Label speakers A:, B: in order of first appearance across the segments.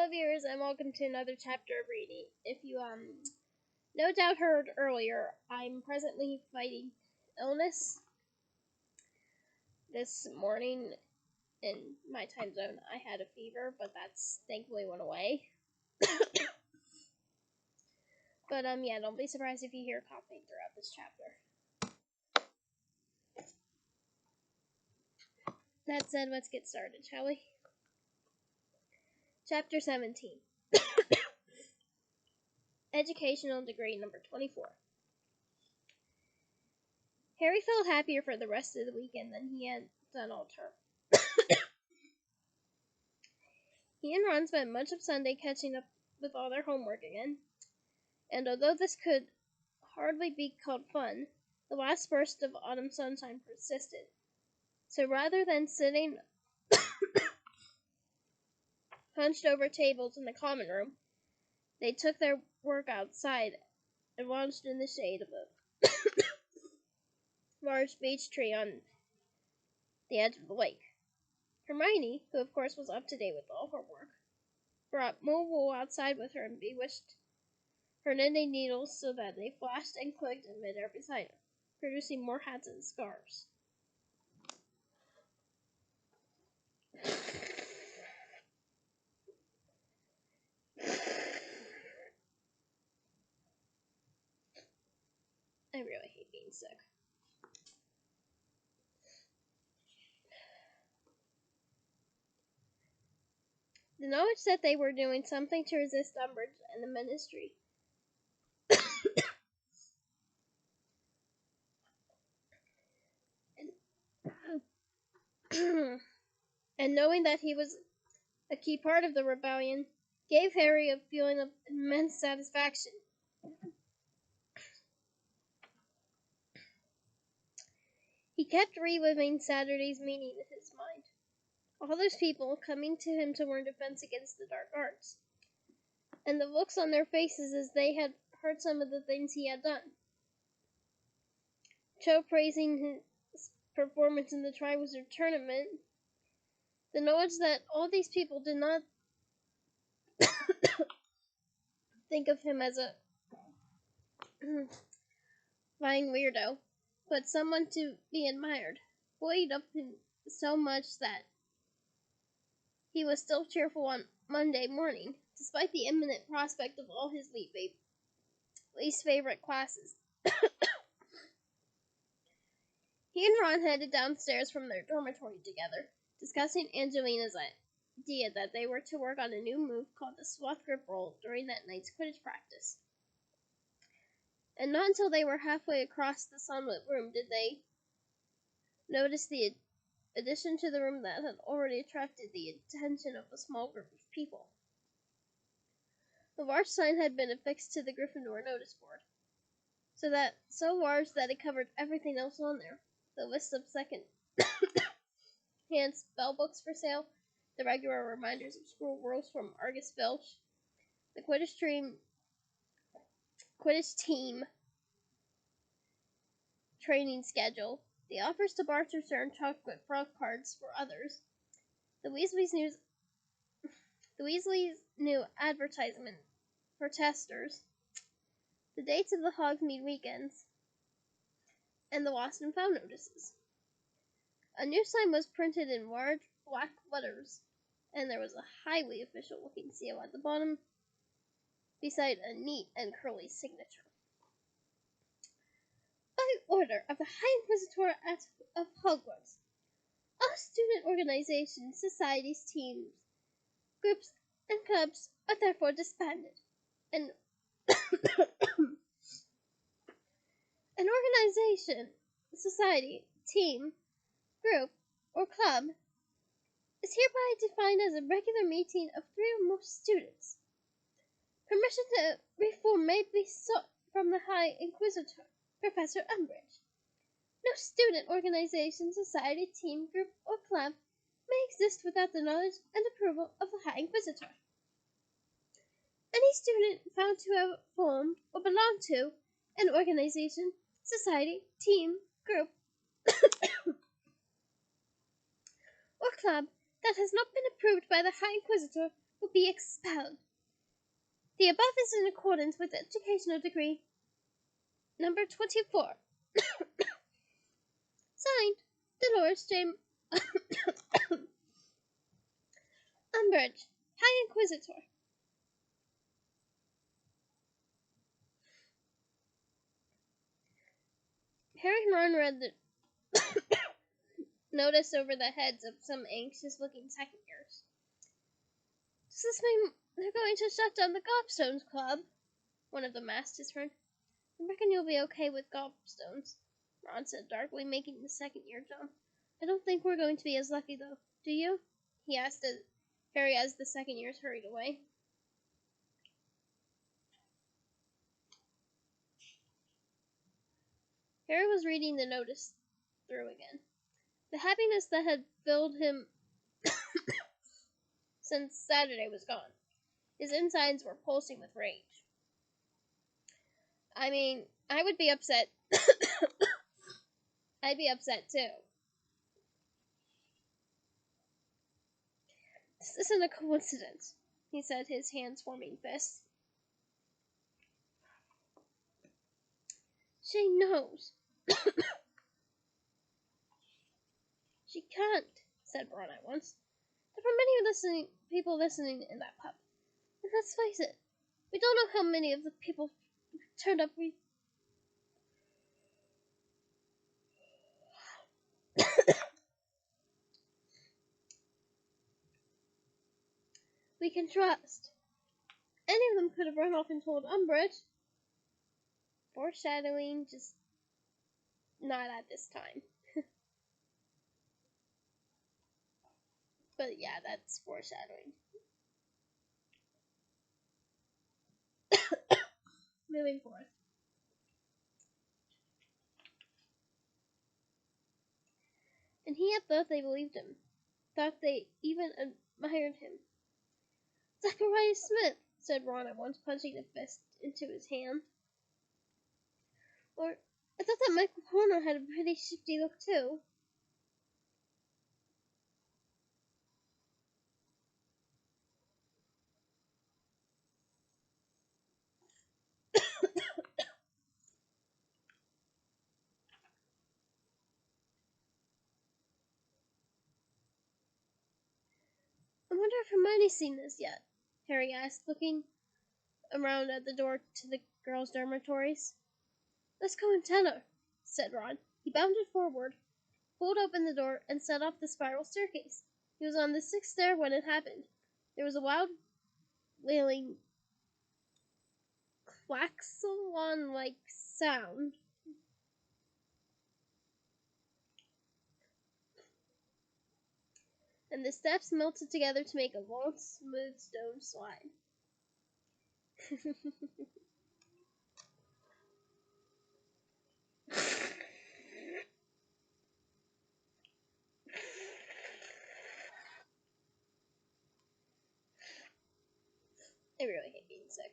A: Hello viewers and welcome to another chapter of reading. If you no doubt heard earlier, I'm presently fighting illness. This morning in my time zone I had a fever, but that's thankfully went away. But yeah, don't be surprised if you hear coughing throughout this chapter. That said, let's get started, shall we? Chapter 17. Educational degree number 24. Harry felt happier for the rest of the weekend than he had done all term. He and Ron spent much of Sunday catching up with all their homework again, and although this could hardly be called fun, the last burst of autumn sunshine persisted. So rather than sitting hunched over tables in the common room, they took their work outside and lounged in the shade of a large beech tree on the edge of the lake. Hermione, who of course was up to date with all her work, brought more wool outside with her and bewitched her knitting needles so that they flashed and clicked in midair beside her, producing more hats and scarves. I really hate being sick. The knowledge that they were doing something to resist Umbridge and the Ministry and knowing that he was a key part of the rebellion gave Harry a feeling of immense satisfaction. He kept reliving Saturday's meeting in his mind. All those people coming to him to learn defense against the dark arts, and the looks on their faces as they had heard some of the things he had done. Cho praising his performance in the Triwizard Tournament. The knowledge that all these people did not think of him as a fine weirdo, but someone to be admired, buoyed up him so much that he was still cheerful on Monday morning, despite the imminent prospect of all his least favorite classes. He and Ron headed downstairs from their dormitory together, discussing Angelina's idea that they were to work on a new move called the Swath Grip Roll during that night's Quidditch practice. And not until they were halfway across the sunlit room did they notice the addition to the room that had already attracted the attention of a small group of people. The large sign had been affixed to the Gryffindor notice board, so large that it covered everything else on there. The list of second-hand spell books for sale, the regular reminders of school rules from Argus Filch, the Quidditch team training schedule, the offers to Barter's and chocolate frog cards for others, the Weasley's new advertisement for testers, the dates of the Hogsmeade weekends, and the lost and found notices. A new sign was printed in large black letters, and there was a highly official-looking seal at the bottom, beside a neat and curly signature. By order of the High Inquisitor of Hogwarts, all student organizations, societies, teams, groups, and clubs are therefore disbanded, and an organization, society, team, group, or club is hereby defined as a regular meeting of 3 or more students. Permission to reform may be sought from the High Inquisitor, Professor Umbridge. No student organization, society, team, group, or club may exist without the knowledge and approval of the High Inquisitor. Any student found to have formed or belonged to an organization, society, team, group, or club that has not been approved by the High Inquisitor will be expelled. The above is in accordance with Educational Decree number 24. Signed, Dolores James Umbridge, High Inquisitor. Harry and Ron read the notice over the heads of some anxious-looking second years. Does this mean they're going to shut down the Gobstones Club? One of them asked his friend. I reckon you'll be okay with gobstones, Ron said darkly, making the second year jump. I don't think we're going to be as lucky, though. Do you? He asked Harry as the second years hurried away. Harry was reading the notice through again. The happiness that had filled him since Saturday was gone. His insides were pulsing with rage. I mean, I would be upset. I'd be upset too. This isn't a coincidence, he said, his hands forming fists. She knows. She can't, said Ron at once. There are many people listening in that pub. And let's face it, we don't know how many of the people turned up. We can trust. Any of them could have run off and told Umbridge. Foreshadowing, just not at this time. But yeah, that's foreshadowing. Moving forth. And he had thought they believed him. Thought they even admired him. Zachariah Smith, said Ron at once, punching a fist into his hand. Or, I thought that Michael Horner had a pretty shifty look too. I wonder if Hermione's seen this yet, Harry asked, looking around at the door to the girls' dormitories. Let's go and tell her, said Ron. He bounded forward, pulled open the door, and set off the spiral staircase. He was on the 6th stair when it happened. There was a wild, wailing, klaxon-like sound. And the steps melted together to make a long, smooth stone slide. I really hate being sick.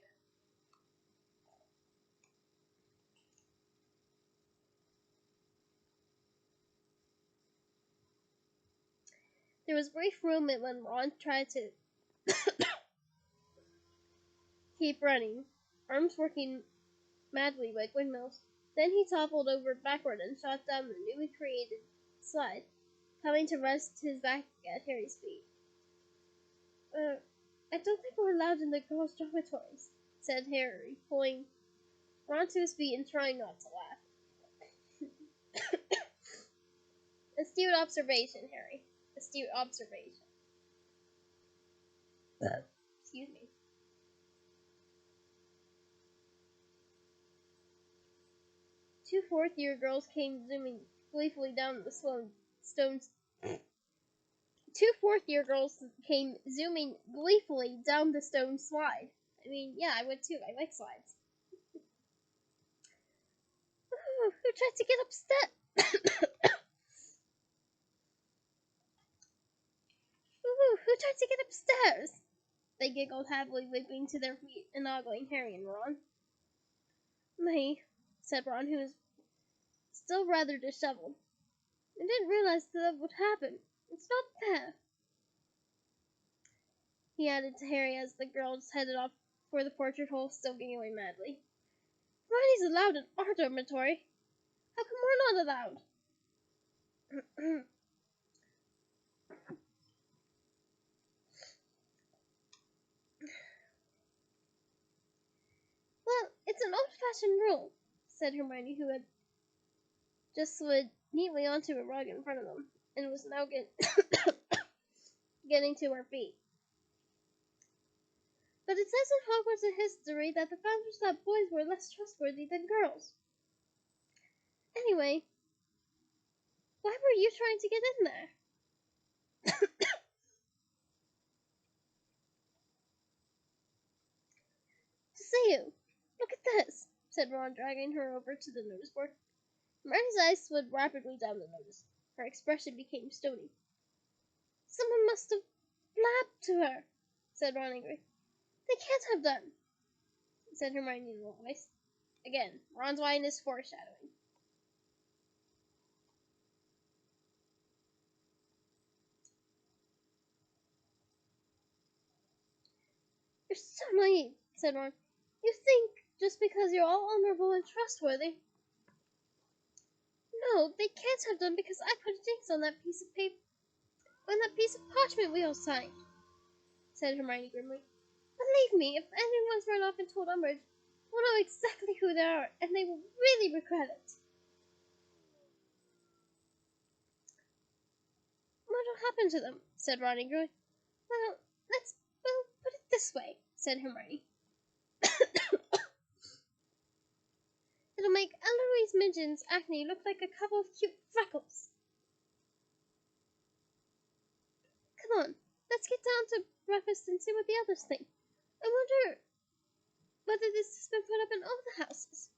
A: There was a brief moment when Ron tried to keep running, arms working madly like windmills. Then he toppled over backward and shot down the newly created slide, coming to rest his back at Harry's feet. I don't think we're allowed in the girls' dormitories, said Harry, pulling Ron to his feet and trying not to laugh. Astute observation, Harry. Astute observation. Excuse me. Two fourth-year girls came zooming gleefully down the stones. Two fourth-year girls came zooming gleefully down the stone slide. I mean, yeah, I would too. I like slides. Ooh, who tried to get upstairs? Ooh, who tried to get upstairs? They giggled happily, leaping to their feet and ogling Harry and Ron. Me, said Ron, who was still rather disheveled. I didn't realize that would happen. It's not fair. he added to Harry as the girls headed off for the portrait hole, still giggling madly. Hermione's allowed in our dormitory. How come we're not allowed? Well, it's an old-fashioned rule, said Hermione, who had just slid neatly onto a rug in front of them, and was now getting to her feet. But it says in Hogwarts history that the founders thought boys were less trustworthy than girls. Anyway, why were you trying to get in there? To see you. Look at this, said Ron, dragging her over to the notice board. Hermione's eyes slid rapidly down the notice. Her expression became stony. Someone must have blabbed to her, said Ron angrily. They can't have done, said Hermione in a low voice. Again, Ron's whine is foreshadowing. You're so naive, said Ron. You think just because you're all honorable and trustworthy. No, they can't have done because I put a jinx on that piece of paper, on that piece of parchment we all signed, said Hermione grimly. Believe me, if anyone's run off and told Umbridge, we'll know exactly who they are, and they will really regret it. What'll happen to them? Said Ron angrily. Well, put it this way, said Hermione. It'll make Eloise Midgen's acne look like a couple of cute freckles. Come on, let's get down to breakfast and see what the others think. I wonder whether this has been put up in all the houses.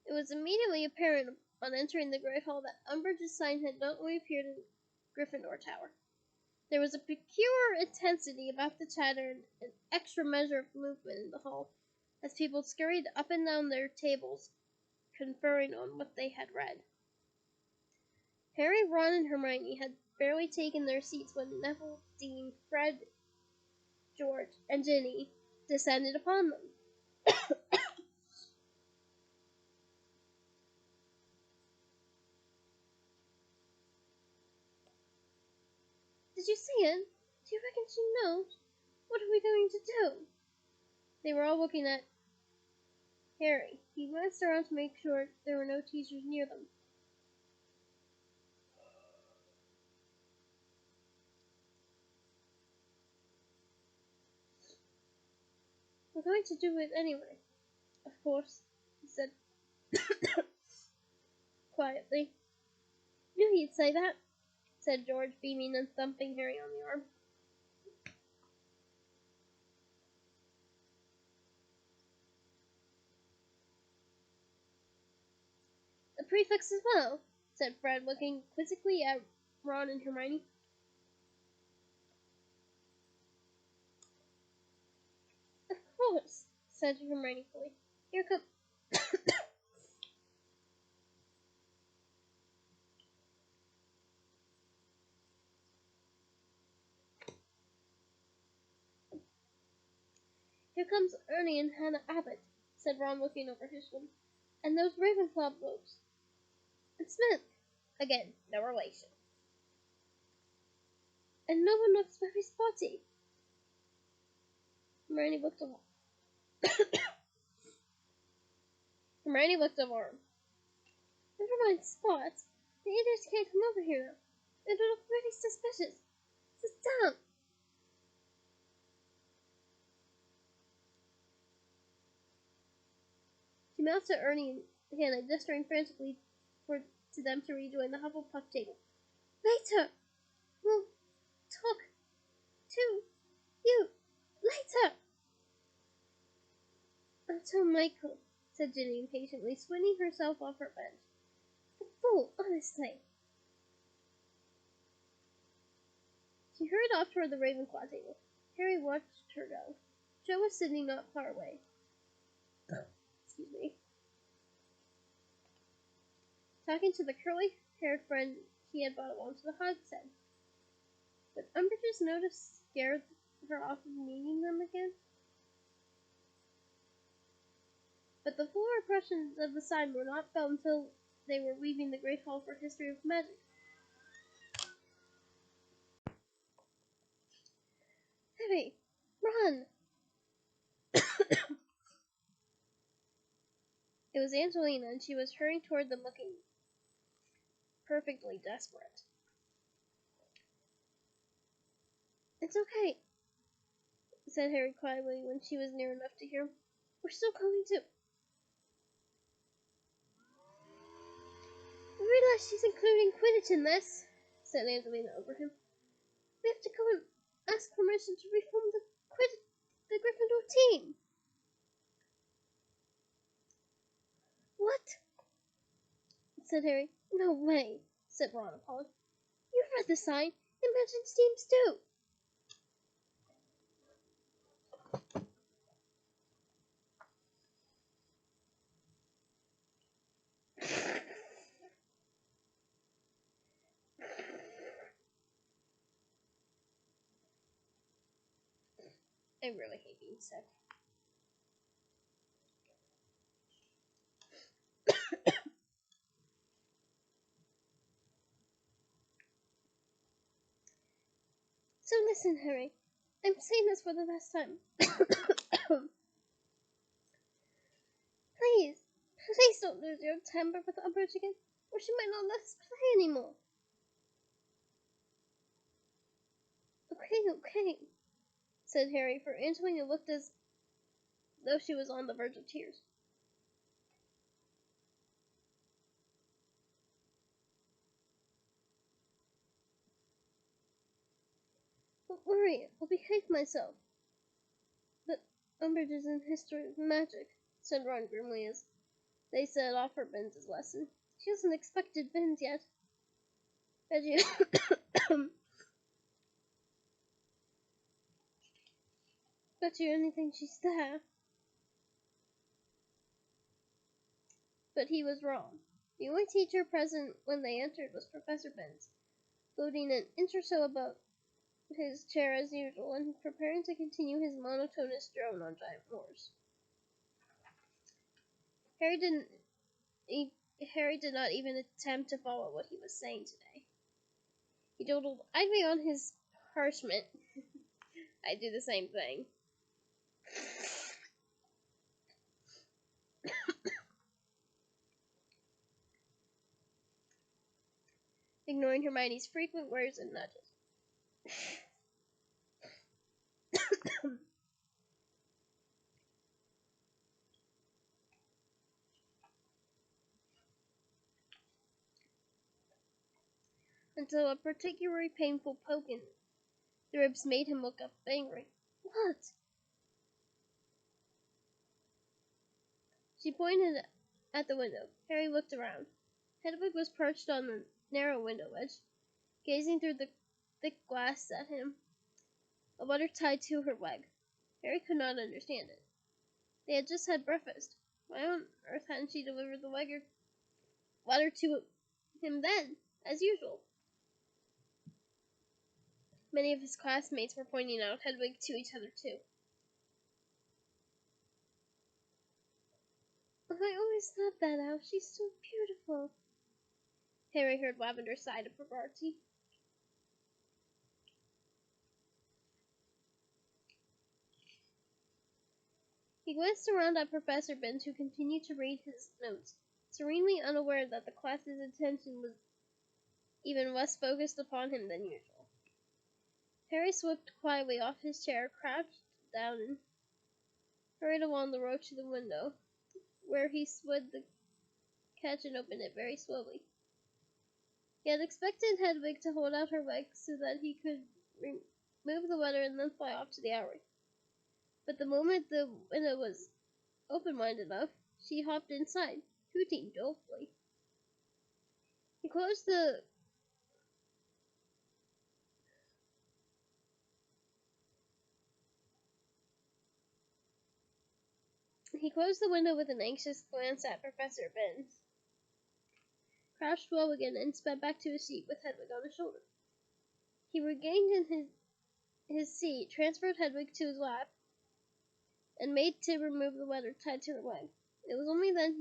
A: It was immediately apparent on entering the Great Hall that Umbridge's sign had not only appeared in Gryffindor Tower. There was a peculiar intensity about the chatter and an extra measure of movement in the hall as people scurried up and down their tables, conferring on what they had read. Harry, Ron, and Hermione had barely taken their seats when Neville, Dean, Fred, George, and Ginny descended upon them. Did you see it? Do you reckon she knows? What are we going to do? They were all looking at Harry. He glanced around to make sure there were no teachers near them. We're going to do it anyway. Of course, he said quietly. Knew he'd say that, said George, beaming and thumping Harry on the arm. The prefects as well, said Fred, looking quizzically at Ron and Hermione. Of course, said Hermione fully. Here come. Here comes Ernie and Hannah Abbott, said Ron, looking over his shoulder. And those Ravenclaw blokes. And Smith. Again, no relation. And no one looks very spotty. Hermione looked over. Hermione looked over. Never mind spots. The idiots can't come over here now. It'll look really suspicious. Sit down. She mouthed to Ernie and Hannah, gesturing frantically to them to rejoin the Hufflepuff table. Later! We'll talk to you later! Until Michael, said Ginny impatiently, swinging herself off her bench. The fool, honestly. She hurried off toward the Ravenclaw table. Harry watched her go. Jo was sitting not far away. Excuse me. Talking to the curly-haired friend he had brought along to the hogshead. But Umbridge's notice scared her off of meeting them again. But the full impressions of the sign were not felt until they were leaving the Great Hall for History of Magic. Harry, run! It was Angelina, and she was hurrying toward them looking perfectly desperate. It's okay, said Harry quietly when she was near enough to hear him. We're still going to... I realize she's including Quidditch in this, said Angelina over him. We have to go and ask permission to reform the Gryffindor team. What? Said Harry. No way, said Ron appalled. You've read the sign. It mentions teams too. I really hate being sick. So listen, Harry. I'm saying this for the last time. Please, please don't lose your temper with Umbridge again, or she might not let us play anymore. Okay, said Harry, for Angelina looked as though she was on the verge of tears. Don't worry, I'll behave myself. But Umbridge is in History of Magic, said Ron grimly as they set off for Binns' lesson. She hasn't expected Binns yet. Bet you... Bet you anything she's there. But he was wrong. The only teacher present when they entered was Professor Binns, floating an inch or so above his chair as usual, and preparing to continue his monotonous drone on giant moors. Harry did not even attempt to follow what he was saying today. He dawdled idly on his parchment. I do the same thing. Ignoring Hermione's frequent words and nudges. Until a particularly painful poke in the ribs made him look up angry. What? She pointed at the window. Harry looked around. Hedwig was perched on the narrow window ledge, gazing through the thick glass at him, a letter tied to her leg. Harry could not understand it. They had just had breakfast. Why on earth hadn't she delivered the letter to him then, as usual? Many of his classmates were pointing out Hedwig to each other, too. Oh, I always thought that out. She's so beautiful. Harry heard Lavender sigh to propriety. He glanced around at Professor Binns, who continued to read his notes, serenely unaware that the class's attention was even less focused upon him than usual. Harry slipped quietly off his chair, crouched down, and hurried along the road to the window, where he slid the catch and opened it very slowly. He had expected Hedwig to hold out her legs so that he could remove the letter and then fly off to the Owlry. But the moment the window was open wide enough, she hopped inside, hooting dolefully. He closed the window with an anxious glance at Professor Binns, crouched low again, and sped back to his seat with Hedwig on his shoulder. He regained in his seat, transferred Hedwig to his lap, and made to remove the letter tied to her leg. It was only then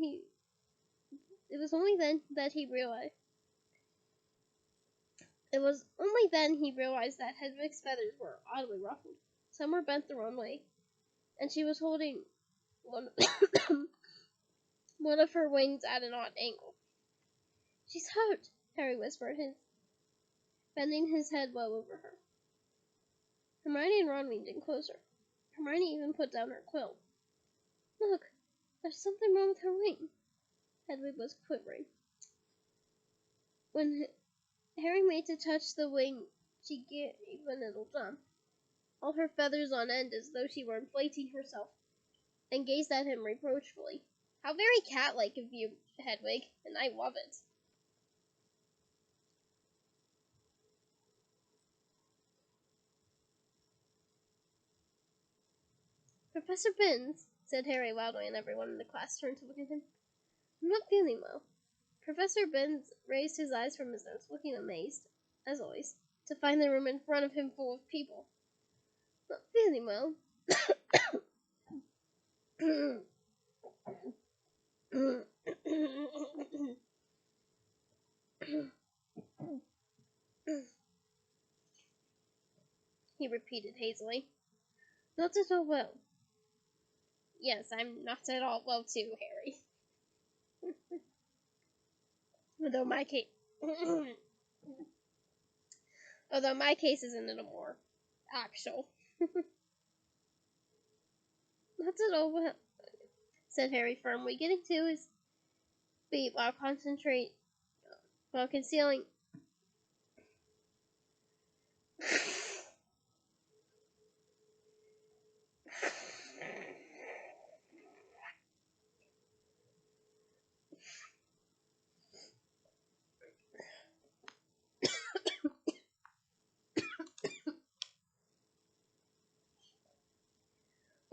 A: that he realized. It was only then he realized that Hedwig's feathers were oddly ruffled. Some were bent the wrong way, and she was holding one, one of her wings at an odd angle. "She's hurt," Harry whispered, bending his head low over her. Hermione and Ron leaned in closer. Hermione even put down her quill. "Look, there's something wrong with her wing." Hedwig was quivering. When Harry made to touch the wing, she gave a little jump, all her feathers on end as though she were inflating herself, and gazed at him reproachfully. "How very cat-like of you, Hedwig, and I love it." "Professor Binns," said Harry loudly, and everyone in the class turned to look at him. "I'm not feeling well." Professor Binns raised his eyes from his notes, looking amazed, as always, to find the room in front of him full of people. "Not feeling well?" he repeated hazily. "Not at all well." "Yes, I'm not at all well too, Harry. Although my case, although my case is a little more actual." "Not at all well," said Harry firmly, getting to his feet while concealing.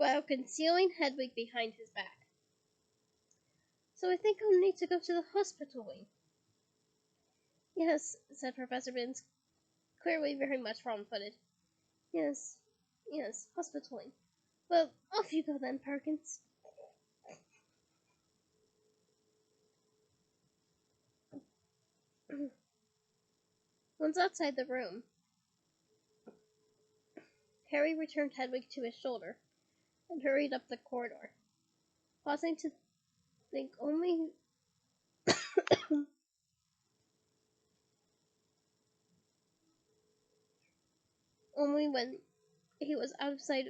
A: while concealing Hedwig behind his back. "So I think I'll need to go to the hospital wing." "Yes," said Professor Binns, clearly very much wrong-footed. Yes, hospital wing. Well, off you go then, Perkins." Once outside the room, Harry returned Hedwig to his shoulder and hurried up the corridor, pausing to think only when he was out of sight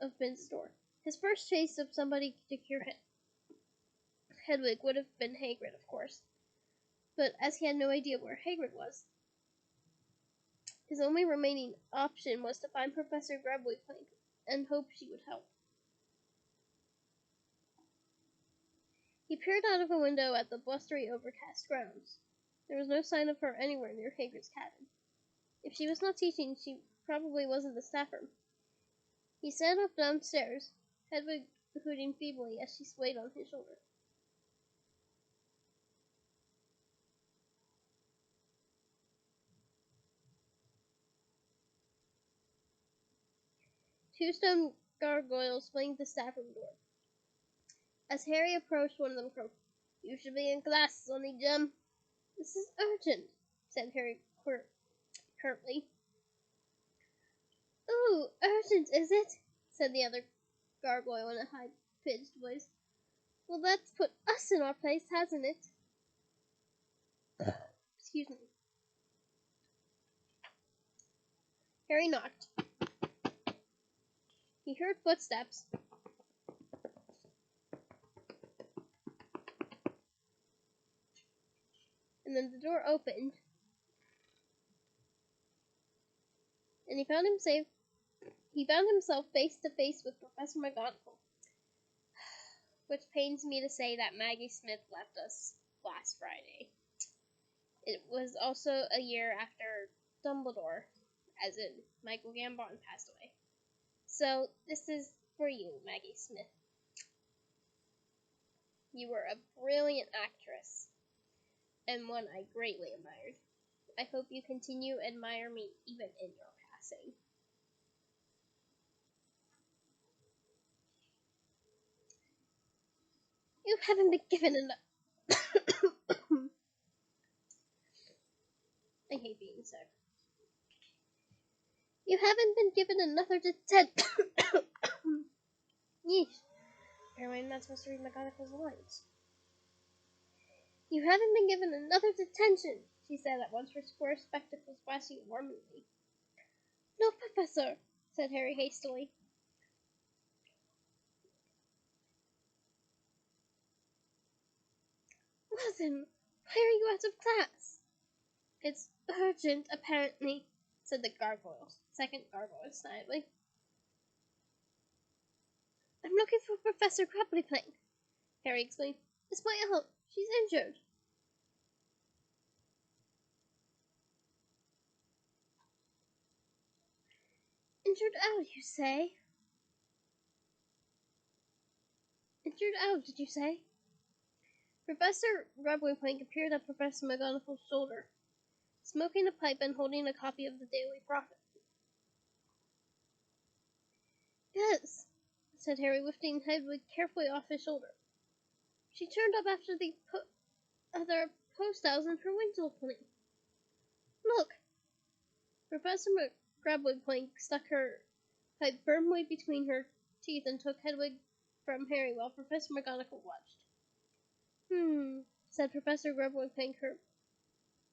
A: of Binns' door. His first taste of somebody to cure Hedwig would have been Hagrid, of course, but as he had no idea where Hagrid was, his only remaining option was to find Professor Grubbly-Plank and hope she would help. He peered out of a window at the blustery, overcast grounds. There was no sign of her anywhere near Hagrid's cabin. If she was not teaching, she probably was in the staff room. He set off downstairs, Hedwig hooting feebly as she swayed on his shoulder. Two stone gargoyles flanked the staff room door. As Harry approached, one of them croaked, "You should be in class, Sonny Jim." "This is urgent," said Harry curtly. "Oh, urgent, is it?" said the other gargoyle in a high-pitched voice. "Well, that's put us in our place, hasn't it?" Excuse me. Harry knocked. He heard footsteps, and then the door opened, and he found himself face to face with Professor McGonagall. Which pains me to say that Maggie Smith left us last Friday. It was also a year after Dumbledore, as in Michael Gambon, passed away. So this is for you, Maggie Smith. You were a brilliant actress, and one I greatly admired. I hope you continue to admire me even in your passing. You haven't been given enough. I hate being sick. You haven't been given another Yeesh. Apparently I'm not supposed to read McGonagall's lines. You haven't been given another detention, she said at once, her square spectacles flashing warmly. No, Professor, said Harry hastily. Well then, why are you out of class? It's urgent, apparently, said the second gargoyle snidely. I'm looking for Professor Crubblyplank, Harry explained. It's my aunt. She's injured. Injured out, you say? Injured out, did you say? Professor Crubblyplank appeared at Professor McGonagall's shoulder, smoking a pipe and holding a copy of the Daily Prophet. Yes, said Harry, lifting Hedwig carefully off his shoulder. She turned up after the other hostiles in her wings opening. Look! Professor Crubblyplank stuck her pipe firmly between her teeth and took Hedwig from Harry while Professor McGonagall watched. Said Professor Crubblyplank, her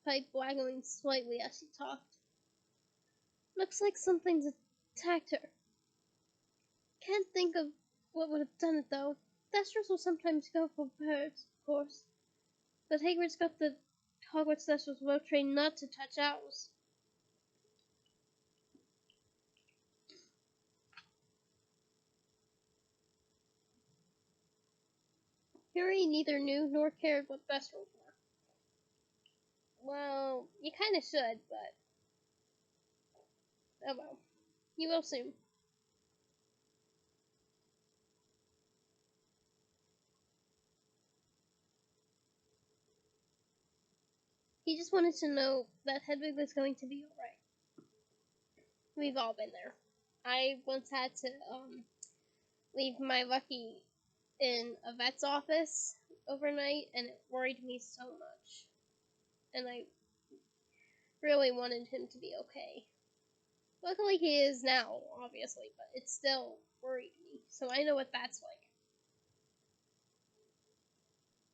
A: pipe waggling slightly as she talked. Looks like something's attacked her. Can't think of what would have done it, though. Thestrals will sometimes go for birds, of course. But Hagrid's got the Hogwarts Thestrals well trained not to touch owls. Harry neither knew nor cared what Thestrals were. Well, you kind of should, but oh well. You will soon. He just wanted to know that Hedwig was going to be alright. We've all been there. I once had to leave my Lucky in a vet's office overnight, and it worried me so much. And I really wanted him to be okay. Luckily he is now, obviously, but it still worried me, so I know what that's like.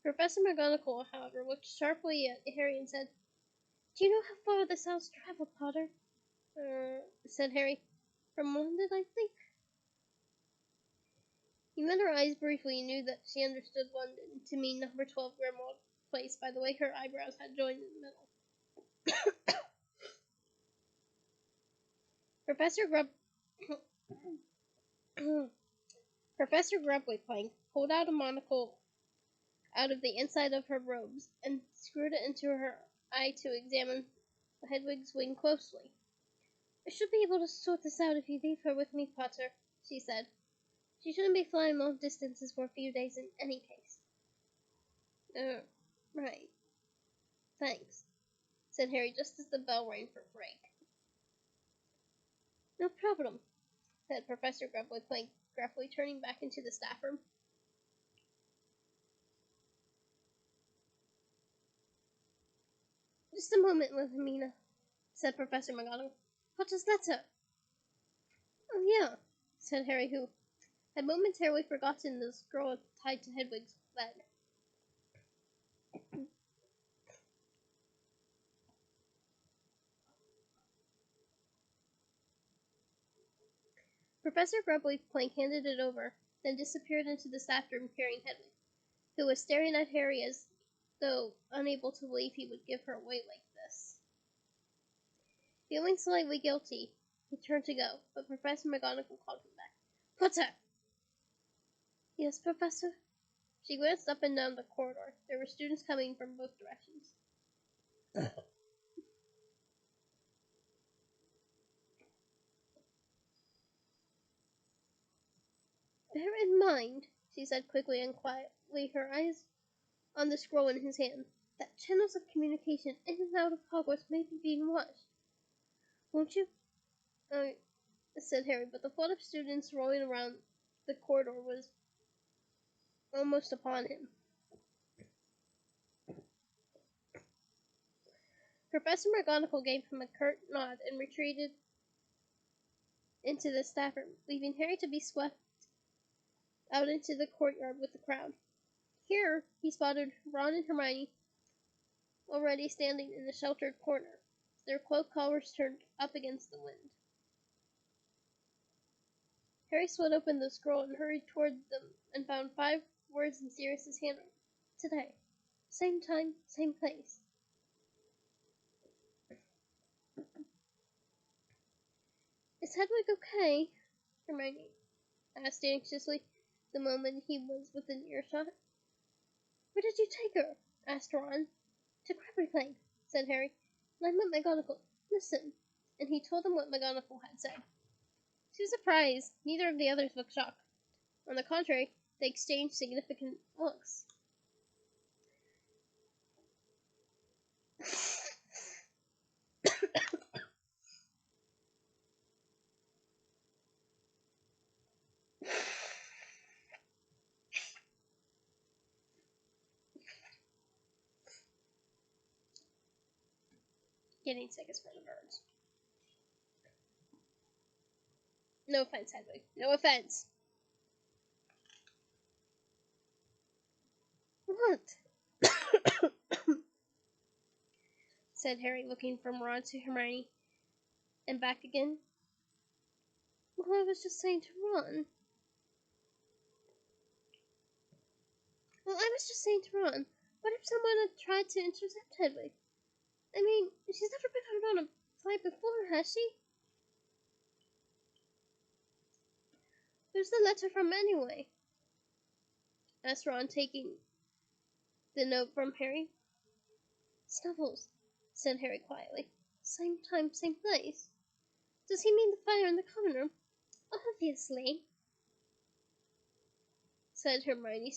A: Professor McGonagall, however, looked sharply at Harry and said, Do you know how far this house traveled, Potter? Said Harry. From London, I think. He met her eyes briefly and knew that she understood London to mean number 12 Grimmauld Place by the way her eyebrows had joined in the middle. Professor Professor Crubblyplank pulled out a monocle out of the inside of her robes and screwed it into her eye to examine Hedwig's wing closely. I should be able to sort this out if you leave her with me, Potter, she said. She shouldn't be flying long distances for a few days in any case. Right. Thanks, said Harry just as the bell rang for break. No problem, said Professor Crubblyplank, gruffly turning back into the staff room. Just a moment, Wilhelmina, said Professor McGonagall. Potter's letter. Oh, yeah, said Harry, who had momentarily forgotten the scroll tied to Hedwig's leg. Professor Crubblyplank handed it over, then disappeared into the staff room carrying Hedwig, who was staring at Harry as though unable to believe he would give her away like this. Feeling slightly guilty, he turned to go, but Professor McGonagall called him back. Potter! Yes, Professor? She glanced up and down the corridor. There were students coming from both directions. Bear in mind, she said quickly and quietly, her eyes on the scroll in his hand, that channels of communication in and out of Hogwarts may be being watched. Won't you? Said Harry, but the flood of students rolling around the corridor was almost upon him. Professor McGonagall gave him a curt nod and retreated into the staff room, leaving Harry to be swept out into the courtyard with the crowd. Here he spotted Ron and Hermione already standing in a sheltered corner, their cloak collars turned up against the wind. Harry split open the scroll and hurried toward them and found 5 words in Sirius's handwriting. Today. Same time, same place. Is Hedwig okay? Hermione asked anxiously the moment he was within earshot. Where did you take her? Asked Ron. To Crabtree Lane, said Harry. And I met McGonagall. Listen. And he told them what McGonagall had said. To his surprise, neither of the others looked shocked. On the contrary, they exchanged significant looks. Getting sick is for the birds. No offense, Hedwig. No offense. What? Said Harry, looking from Ron to Hermione and back again. Well, I was just saying to Ron. What if someone had tried to intercept Hedwig? I mean, she's never been on a flight before, has she? Who's the letter from anyway? Asked Ron, taking the note from Harry. Snuffles, said Harry quietly. Same time, same place. Does he mean the fire in the common room? Obviously, said Hermione,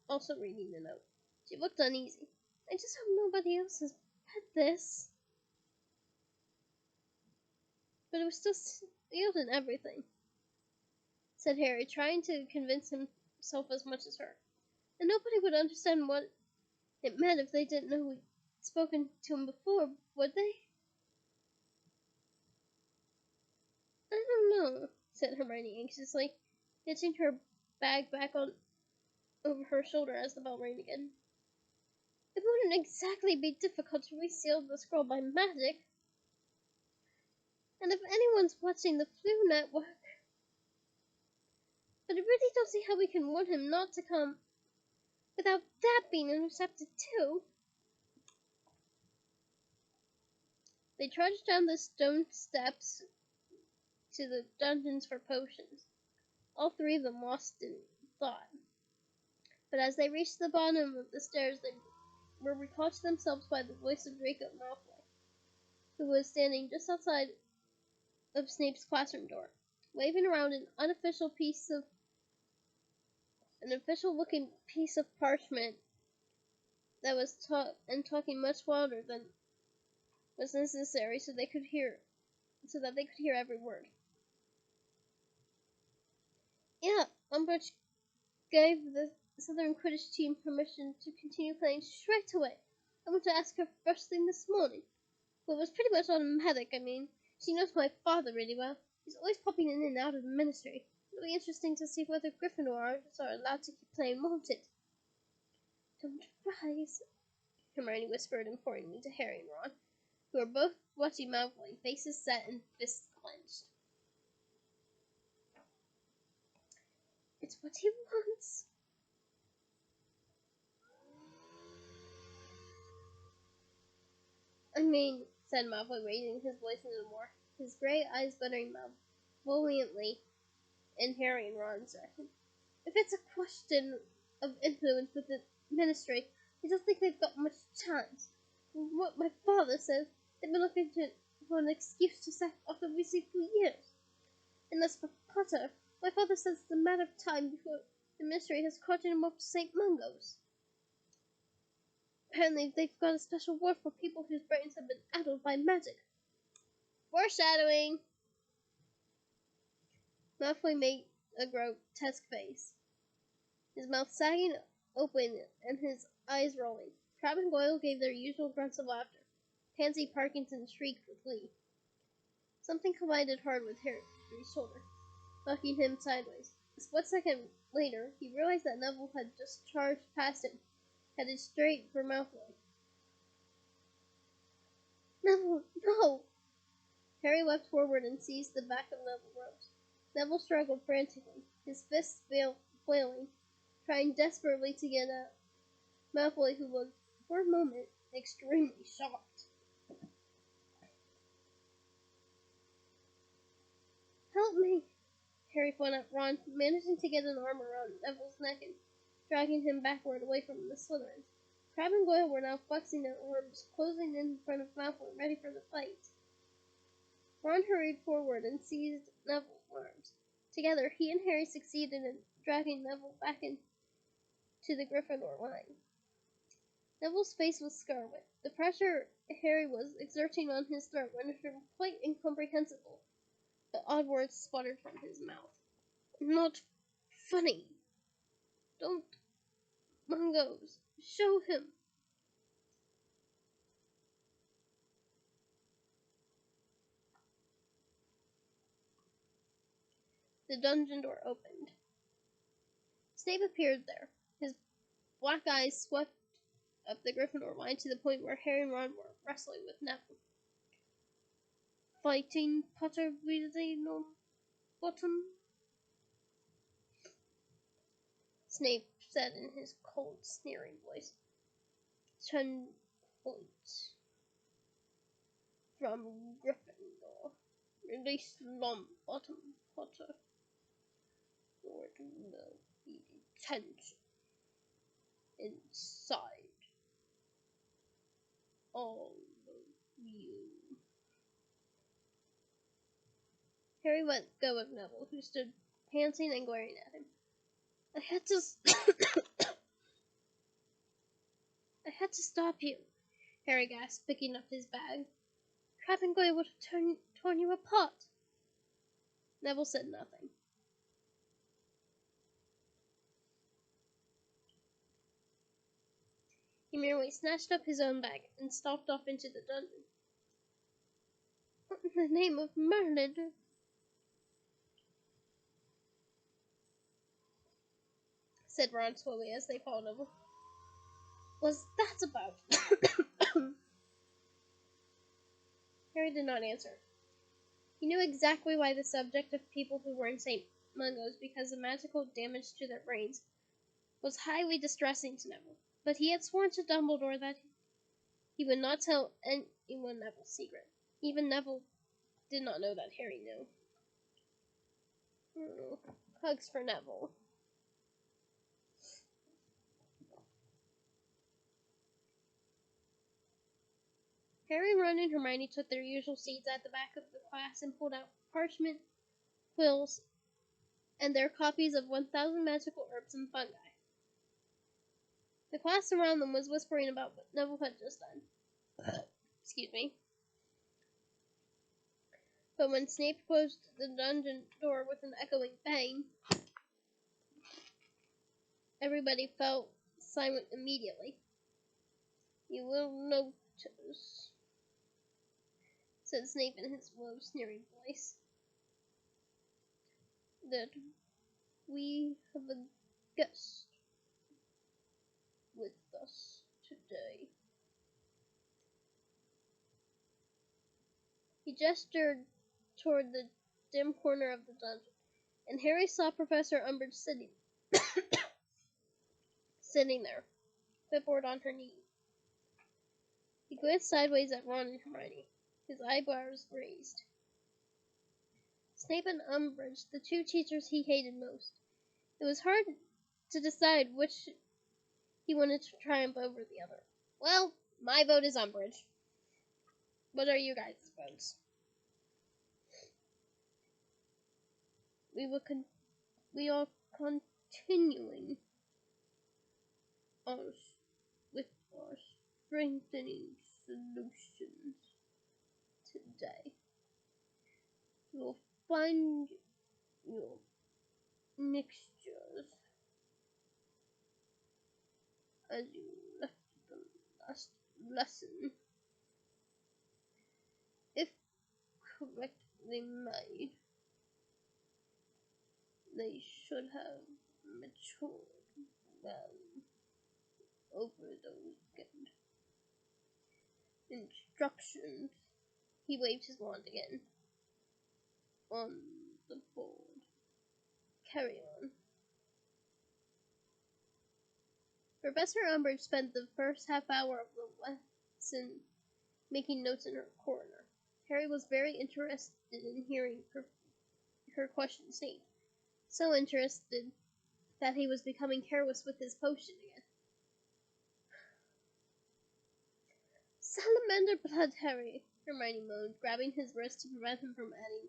A: also reading the note. She looked uneasy. I just hope nobody else has read this. But it was still sealed and everything, said Harry, trying to convince himself as much as her. And nobody would understand what it meant if they didn't know we'd spoken to him before, would they? I don't know, said Hermione anxiously, hitching her bag back on over her shoulder as the bell rang again. It wouldn't exactly be difficult to reseal the scroll by magic. And if anyone's watching the Flu Network... But I really don't see how we can warn him not to come without that being intercepted too. They trudged down the stone steps to the dungeons for potions, all 3 of them lost in thought. But as they reached the bottom of the stairs, they were recalled to themselves by the voice of Draco Malfoy, who was standing just outside of Snape's classroom door, waving around an official-looking piece of parchment that was talking much louder than was necessary, so that they could hear every word. Yeah, Umbridge gave the Southern Quidditch team permission to continue playing straight away. I went to ask her first thing this morning. Well, it was pretty much automatic. I mean, she knows my father really well. He's always popping in and out of the ministry. It'll be interesting to see whether Gryffindor are allowed to keep playing Wanted. Don't rise, Hermione whispered imploringly to Harry and Ron, who were both watching Malfoy, faces set and fists clenched. It's what he wants. I mean, said Malfoy, raising his voice a little more, his gray eyes glittering malevolently in Harry and Ron's direction. If it's a question of influence with the ministry, I don't think they've got much chance. From what my father says, they've been looking for an excuse to sack off the Weasley for years. And as for Potter, my father says it's a matter of time before the ministry has caught him up to St. Mungo's. Apparently, they've got a special ward for people whose brains have been addled by magic. Foreshadowing! Malfoy made a grotesque face, his mouth sagging open and his eyes rolling. Crabbe and Goyle gave their usual grunts of laughter. Pansy Parkinson shrieked with glee. Something collided hard with Harry's shoulder, knocking him sideways. A split second later, he realized that Neville had just charged past him, headed straight for Malfoy. Neville, no! Harry leapt forward and seized the back of Neville's robes. Neville struggled frantically, his fists flailing, trying desperately to get out. Malfoy, who was, for a moment, extremely shocked. Help me! Harry flung at Ron, managing to get an arm around Neville's neck and dragging him backward away from the Slytherins. Crabbe and Goyle were now flexing their arms, closing in front of Malfoy, ready for the fight. Ron hurried forward and seized Neville's arms. Together, he and Harry succeeded in dragging Neville back into the Gryffindor line. Neville's face was scarlet. The pressure Harry was exerting on his throat rendered him quite incomprehensible. The odd words sputtered from his mouth. Not funny. Don't, Mungos. Show him. The dungeon door opened. Snape appeared there. His black eyes swept up the Gryffindor line to the point where Harry and Ron were wrestling with Neville. Fighting Potter wielding no bottom? Snape said in his cold, sneering voice. 10 points from Gryffindor. Release Longbottom, Potter. Or it will be detention inside all of you. Harry let go of Neville, who stood panting and glaring at him. I had to stop you, Harry gasped, picking up his bag. Crabbe and Goyle would have torn you apart. Neville said nothing. He merely snatched up his own bag and stalked off into the dungeon. What in the name of Merlin? Said Ron slowly as they followed him. Was that about? Harry did not answer. He knew exactly why the subject of people who were insane Mungos because of magical damage to their brains was highly distressing to Neville. But he had sworn to Dumbledore that he would not tell anyone Neville's secret. Even Neville did not know that Harry knew. Hugs for Neville. Harry, Ron, and Hermione took their usual seats at the back of the class and pulled out parchment, quills, and their copies of 1,000 magical herbs and fungi. The class around them was whispering about what Neville had just done. Excuse me. But when Snape closed the dungeon door with an echoing bang, everybody fell silent immediately. You will notice, said Snape in his low, sneering voice, that we have a guest with us today. He gestured toward the dim corner of the dungeon, and Harry saw Professor Umbridge sitting there, clipboard on her knee. He glanced sideways at Ron and Hermione, his eyebrows raised. Snape and Umbridge, the two teachers he hated most. It was hard to decide which he wanted to triumph over the other. Well, my vote is Umbridge. What are you guys' votes? We are continuing with our strengthening solutions today. You'll find your mixtures as you left the last lesson. If correctly made, they should have matured well over the weekend. Instructions. He waved his wand again. On the board. Carry on. Professor Umbridge spent the first half hour of the lesson making notes in her corner. Harry was very interested in hearing her question Snape. So interested that he was becoming careless with his potion again. Salamander blood, Harry, Hermione moaned, grabbing his wrist to prevent him from adding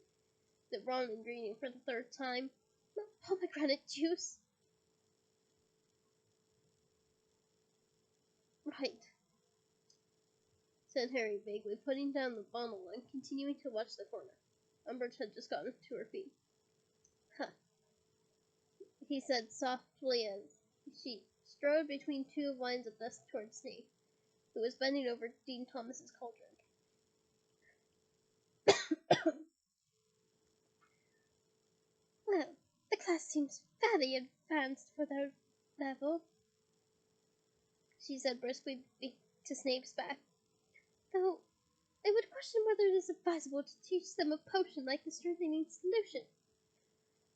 A: the wrong ingredient for the third time. Not pomegranate juice. Right, said Harry vaguely, putting down the bottle and continuing to watch the corner. Umbridge had just gotten to her feet. Huh, he said softly as she strode between two lines of dust towards Snape, who was bending over Dean Thomas's cauldron. Well, the class seems very advanced for their level, she said briskly to Snape's back. Though I would question whether it is advisable to teach them a potion like the strengthening solution.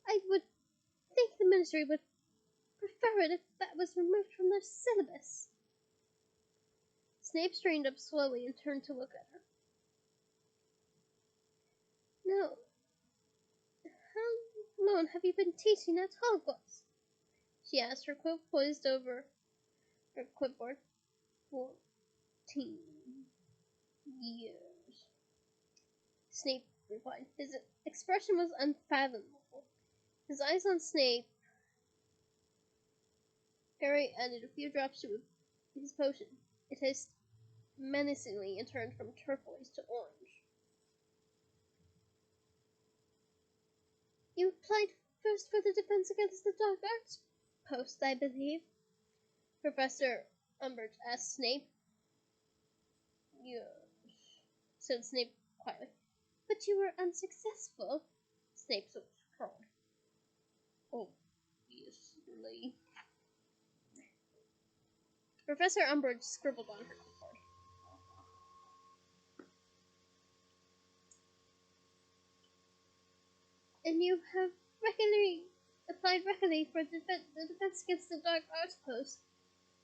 A: I would think the Ministry would prefer it if that was removed from their syllabus. Snape straightened up slowly and turned to look at her. No. How long have you been teaching at Hogwarts? She asked, her quill poised over her clipboard. 14 years. Snape replied. His expression was unfathomable. His eyes on Snape. Harry added a few drops to his potion. It tasted menacingly and turned from turquoise to orange. You applied first for the Defense Against the Dark Arts post, I believe, Professor Umbridge asked Snape. Yes, said Snape quietly. But you were unsuccessful, Snape called. Obviously. Professor Umbridge scribbled on her clipboard. And you have applied regularly for the Defense Against the Dark Arts post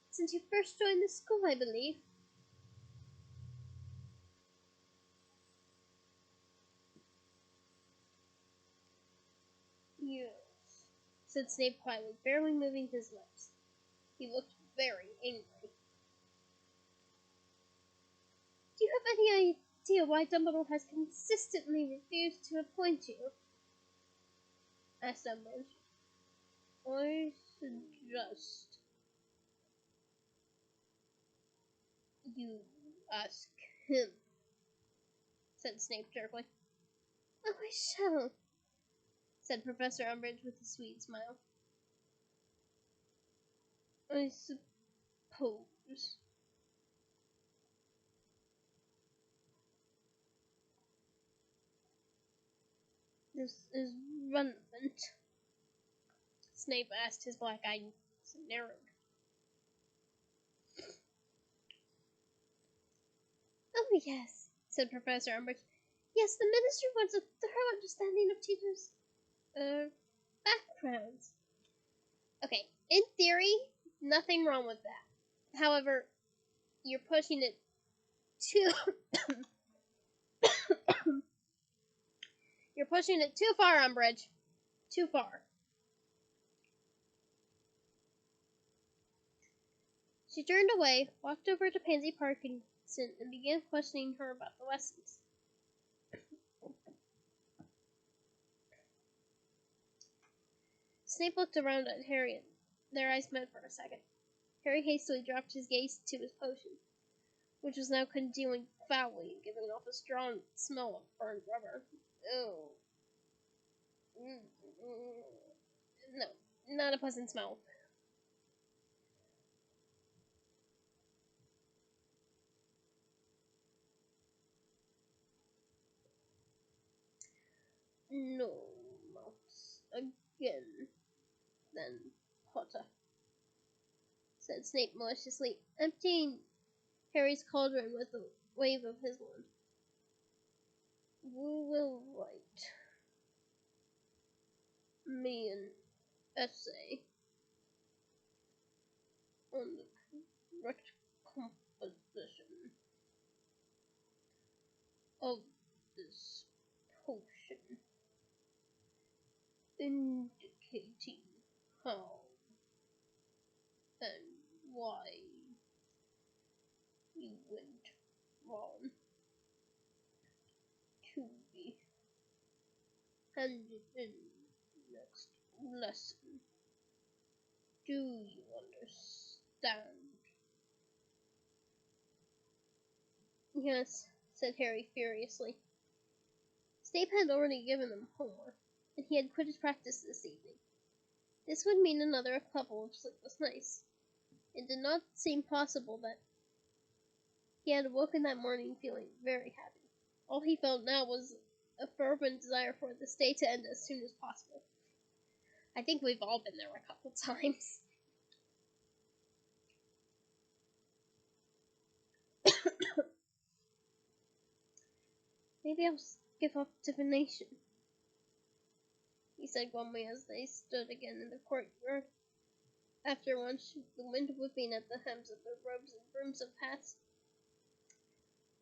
A: since you first joined the school, I believe. Yes, said Snape quietly, barely moving his lips. He looked very angry. Do you have any idea why Dumbledore has consistently refused to appoint you? Asked Umbridge. I suggest you ask him, said Snape jerkily. Oh, I shall, said Professor Umbridge with a sweet smile. I suppose. This is relevant. Snape asked, his black eyes narrowed. Oh, yes, said Professor Umbridge. Yes, the Ministry wants a thorough understanding of teachers' backgrounds. Okay, in theory, nothing wrong with that. However, you're pushing it too you're pushing it too far, Umbridge. Too far. She turned away, walked over to Pansy Parkinson, and began questioning her about the lessons. Snape looked around at Harry, and their eyes met for a second. Harry hastily dropped his gaze to his potion. which was now congealing foully and giving off a strong smell of burned rubber. Oh. No, not a pleasant smell. No, mouse. Again, then, Potter, said Snape maliciously, emptying Harry's cauldron with a wave of his wand. We will write me an essay on the correct composition of this potion, indicating how and why you went wrong, to be handed in next lesson. Do you understand? Yes, said Harry furiously. Snape had already given them homework, and he had Quidditch practice this evening. This would mean another couple of sleepless nights. It did not seem possible that he had awoken that morning feeling very happy. All he felt now was a fervent desire for this day to end as soon as possible. I think we've all been there a couple times. Maybe I'll give up divination, he said glumly as they stood again in the courtyard. After lunch, the wind whipping at the hems of their robes and brooms of hats.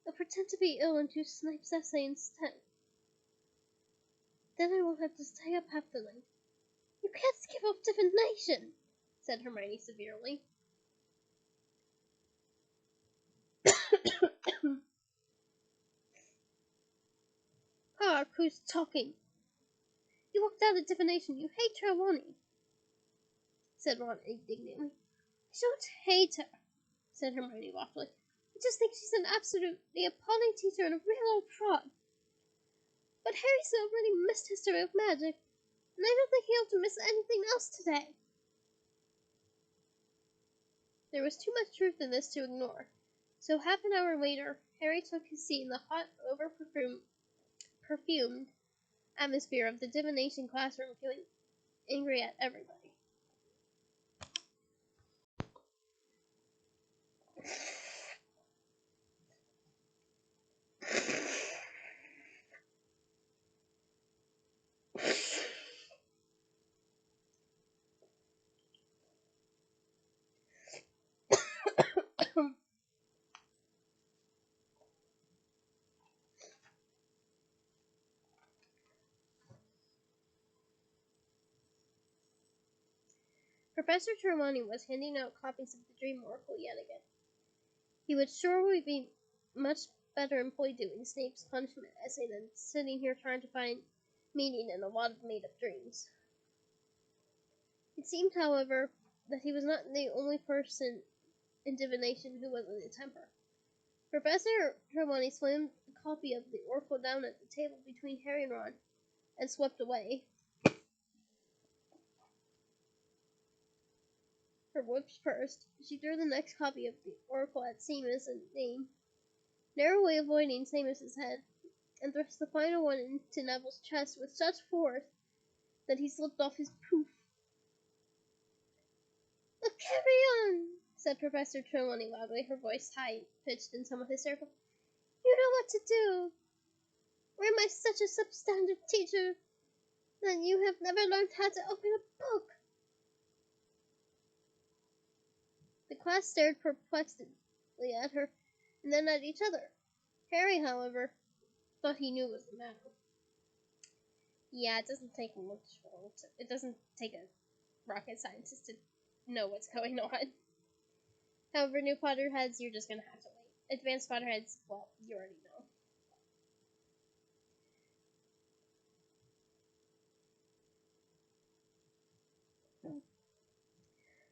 A: I'll pretend to be ill and do Snape's essay instead. Then I won't have to stay up half the night. You can't give up divination, said Hermione severely. Hark, who's talking? You walked out of divination. You hate Trelawney, said Ron indignantly. I don't hate her, said Hermione loftily. I just think she's an absolutely appalling teacher and a real old fraud. But Harry's already missed History of Magic, and I don't think he ought to miss anything else today. There was too much truth in this to ignore, so half an hour later, Harry took his seat in the hot, over-perfumed atmosphere of the divination classroom, feeling angry at everybody. Professor Trelawney was handing out copies of the Dream Oracle yet again. He would surely be much better employed doing Snape's punishment essay than sitting here trying to find meaning in a lot of made-up dreams. It seemed, however, that he was not the only person in divination who was in a temper. Professor Trelawney slammed a copy of the Oracle down at the table between Harry and Ron and swept away. Her lips pursed. She threw the next copy of the Oracle at Seamus and Dane, narrowly avoiding Seamus's head, and thrust the final one into Neville's chest with such force that he slipped off his poof. "Oh, carry on," said Professor Trelawney loudly, her voice high-pitched and somewhat hysterical. "You know what to do. Or am I such a substandard teacher that you have never learned how to open a book?" The class stared perplexedly at her, and then at each other. Harry, however, thought he knew what was the matter. Yeah, it doesn't take it doesn't take a rocket scientist to know what's going on. However, new Potterheads, you're just gonna have to wait. Advanced Potterheads, well, you already know.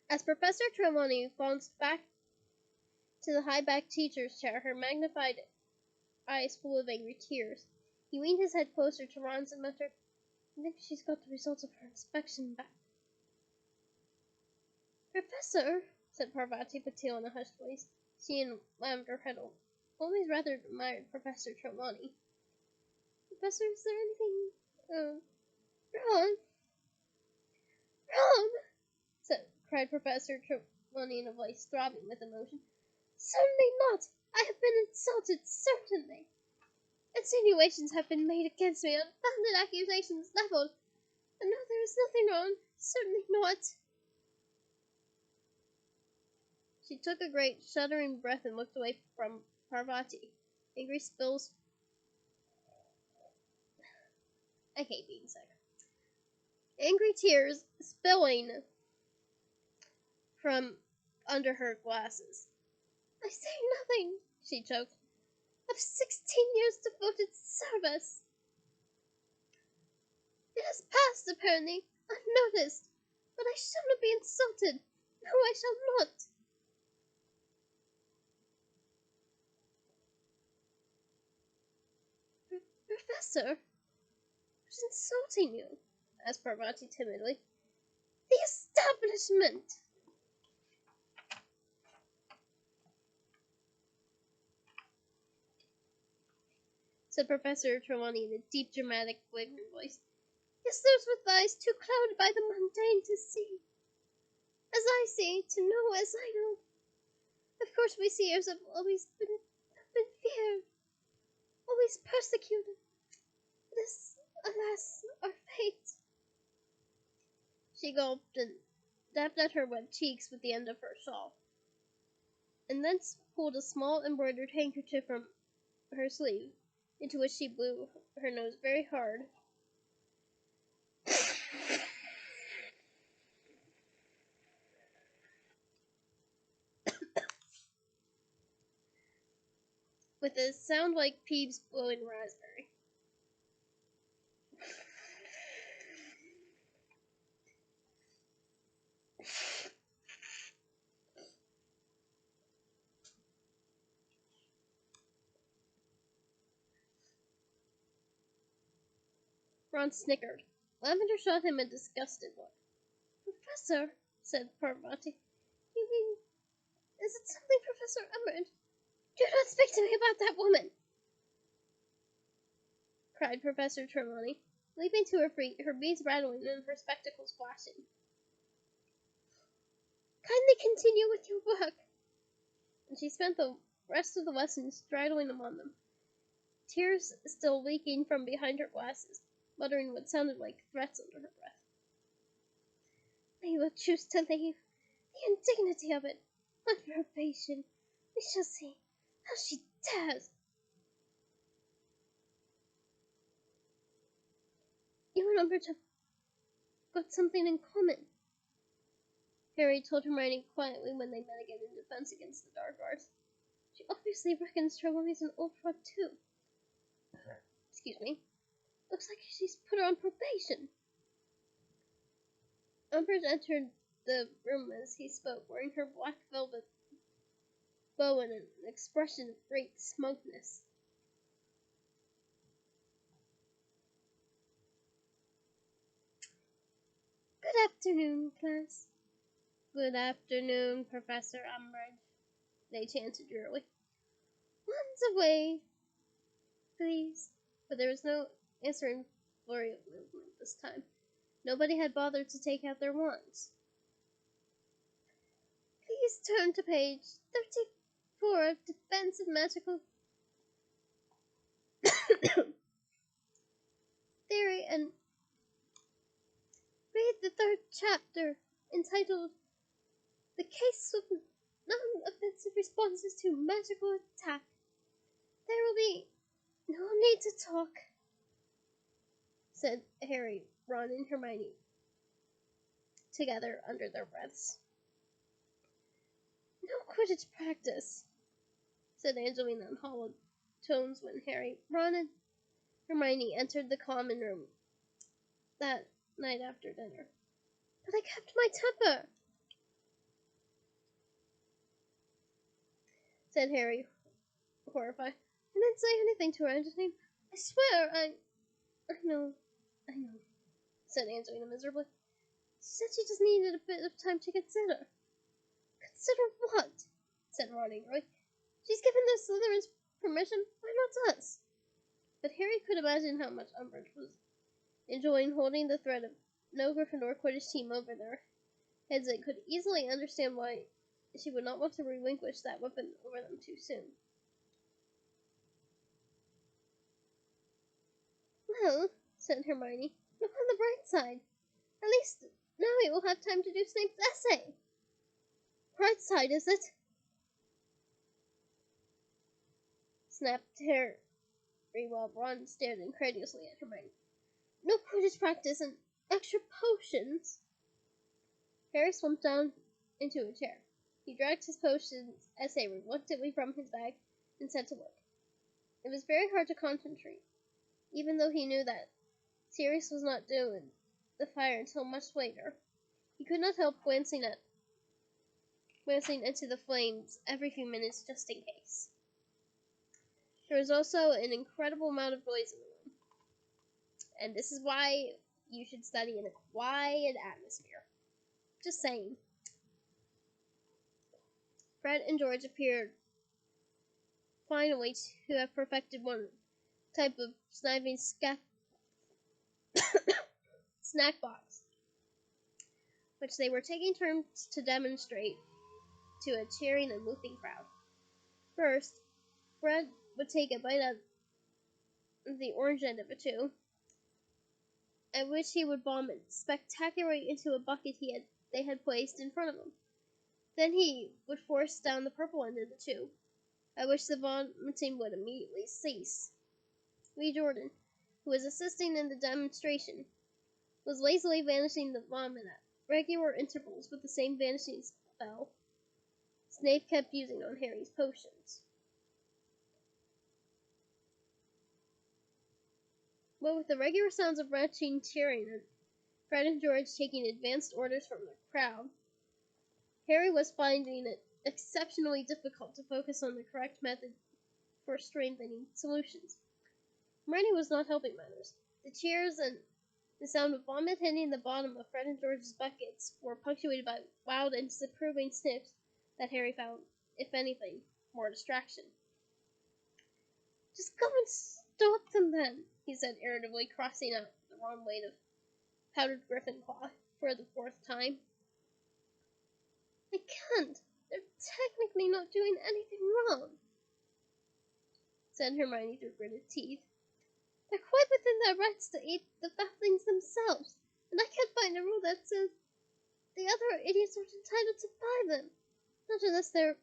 A: As Professor Trelawney bounced back to the high-backed teacher's chair, her magnified eyes full of angry tears. He leaned his head closer to Ron's and muttered, "I think she's got the results of her inspection back." "Professor," said Parvati Patil in a hushed voice. She and Lavender had always rather admired Professor Trelawney. "Professor, is there anything, wrong?" "Wrong!" cried Professor Trelawney in a voice throbbing with emotion. "Certainly not! I have been insulted, certainly! Insinuations have been made against me, unfounded accusations levelled. And no, there is nothing wrong, certainly not." She took a great, shuddering breath and looked away from Parvati. Angry spills. I hate being sick. Angry tears spilling from under her glasses. "I say nothing," she choked, "of 16 years' devoted service. It has passed, apparently, unnoticed, but I shall not be insulted. No, I shall not." "Professor, who's insulting you?" asked Parvati timidly. "The establishment." said Professor Trelawney in a deep, dramatic, quavering voice. "Yes, those with eyes too clouded by the mundane to see. As I see, to know as I know. Of course we seers have always been feared, always persecuted. It is, alas, our fate." She gulped and dabbed at her wet cheeks with the end of her shawl, and then pulled a small embroidered handkerchief from her sleeve, into which she blew her nose very hard. With a sound like Peeves blowing raspberry. Ron snickered. Lavender shot him a disgusted look. "Professor," said Parvati, "you mean, is it something Professor Umbridge?" "Do not speak to me about that woman!" cried Professor Trelawney, leaping to her feet, her beads rattling and her spectacles flashing. "Kindly continue with your work." And she spent the rest of the lesson straddling among them, tears still leaking from behind her glasses, muttering what sounded like threats under her breath. "They will choose to leave. The indignity of it! On probation. We shall see. How she dares!" "You and Umbridge have got something in common," Harry told Hermione quietly when they met again in defense against the dark arts. "She obviously reckons Trelawney's an old fraud too. Excuse me. Looks like she's put her on probation." Umbridge entered the room as he spoke, wearing her black velvet bow and an expression of great smugness. "Good afternoon, class." "Good afternoon, Professor Umbridge," they chanted drearily. "Wands away, please." But there was no answering flurry of movement this time. Nobody had bothered to take out their wands. "Please turn to page 34 of Defense of Magical Theory and read the third chapter, entitled The Case of Non-Offensive Responses to Magical Attack. There will be no need to talk," said Harry, Ron, and Hermione together under their breaths. "No Quidditch practice," said Angelina in hollow tones when Harry, Ron, and Hermione entered the common room that night after dinner. "But I kept my temper." said Harry, horrified. I didn't say anything to her, Angeline. I swear, I know, I know, said Angelina miserably. She said she just needed a bit of time to consider. Consider what? Said Ron angrily. She's given the Slytherins permission, why not us? But Harry could imagine how much Umbridge was enjoying holding the threat of no Gryffindor Quidditch team over their heads, and could easily understand why she would not want to relinquish that weapon over them too soon. Well, said Hermione, look on the bright side. At least now he will have time to do Snape's essay. Bright side, is it? Snapped Harry while Ron stared incredulously at Hermione. No Quidditch practice and extra potions. Harry slumped down into a chair. He dragged his potions essay reluctantly from his bag and set to work. It was very hard to concentrate, even though he knew that Sirius was not doing the fire until much later. He could not help glancing into the flames every few minutes just in case. There was also an incredible amount of noise in the room, and this is why you should study in a quiet atmosphere. Just saying. Fred and George appeared finally to have perfected one type of sniving snack box, which they were taking turns to demonstrate to a cheering and whooping crowd. First, Fred would take a bite out of the orange end of a chew, at which he would vomit spectacularly into a bucket they had placed in front of him. Then he would force down the purple end of the chew, at which the vomiting would immediately cease. Lee Jordan, who was assisting in the demonstration, was lazily vanishing the vomit at regular intervals with the same vanishing spell Snape kept using on Harry's potions. But with the regular sounds of retching cheering and Fred and George taking advanced orders from the crowd, Harry was finding it exceptionally difficult to focus on the correct method for strengthening solutions. Hermione was not helping matters. The cheers and the sound of vomit hitting the bottom of Fred and George's buckets were punctuated by loud and disapproving sniffs that Harry found, if anything, more distraction. Just go and stop them then, he said irritably, crossing out the wrong weight of powdered griffin claw for the fourth time. I can't. They're technically not doing anything wrong, said Hermione through gritted teeth. They're quite within their rights to eat the fat things themselves, and I can't find a rule that says the other idiots aren't entitled to buy them, not unless they're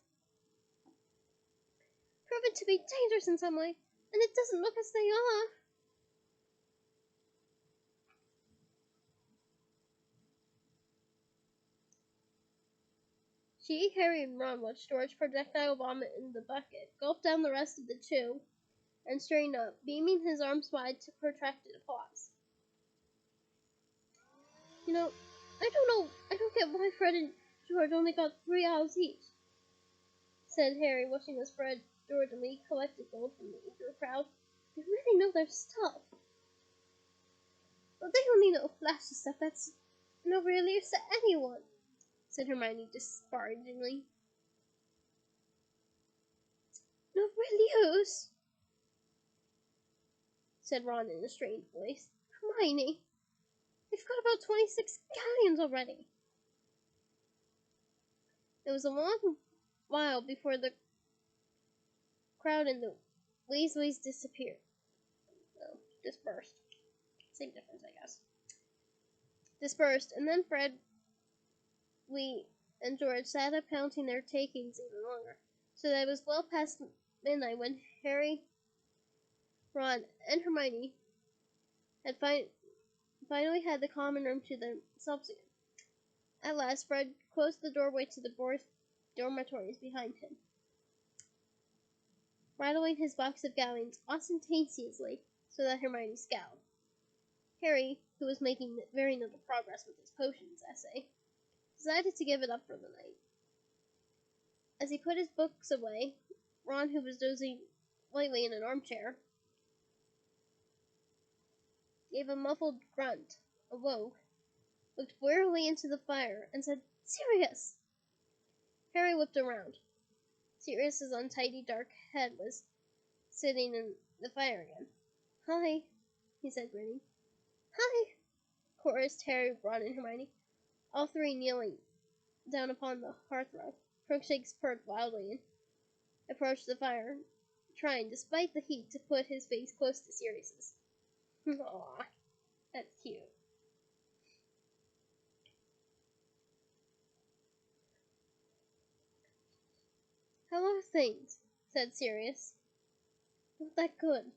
A: proven to be dangerous in some way, and it doesn't look as they are. She, Harry, and Ron watched George projectile vomit in the bucket, gulp down the rest of the chew, and straighten up, beaming his arms wide to protracted applause. I don't get why Fred and George only got 3 owls each, said Harry, watching as Fred, George, and Lee collected gold from the eager crowd. They really know their stuff. Well, they only know flashy stuff that's no real use to anyone, said Hermione disparagingly. No real use, said Ron in a strained voice. Hermione, they've got about 26 galleons already. It was a long while before the crowd and the Weasleys disappeared. Well, dispersed. Same difference, I guess. Dispersed, and then Fred, Lee, and George sat up counting their takings even longer, so that it was well past midnight when Harry, Ron, and Hermione had finally had the common room to themselves again. At last, Fred closed the doorway to the dormitories behind him, rattling his box of galleons ostentatiously so that Hermione scowled. Harry, who was making very little progress with his potions essay, decided to give it up for the night. As he put his books away Ron, who was dozing lightly in an armchair, gave a muffled grunt, awoke, looked wearily into the fire, and said, "Sirius!" Harry whipped around. Sirius's untidy dark head was sitting in the fire again. "Hi," he said, grinning. "Hi," chorused Harry, Ron, and Hermione, all three kneeling down upon the hearthrug. Crookshanks purred wildly and approached the fire, trying, despite the heat, to put his face close to Sirius's. Aw, that's cute. "How are things?" said Sirius. "Not that good,"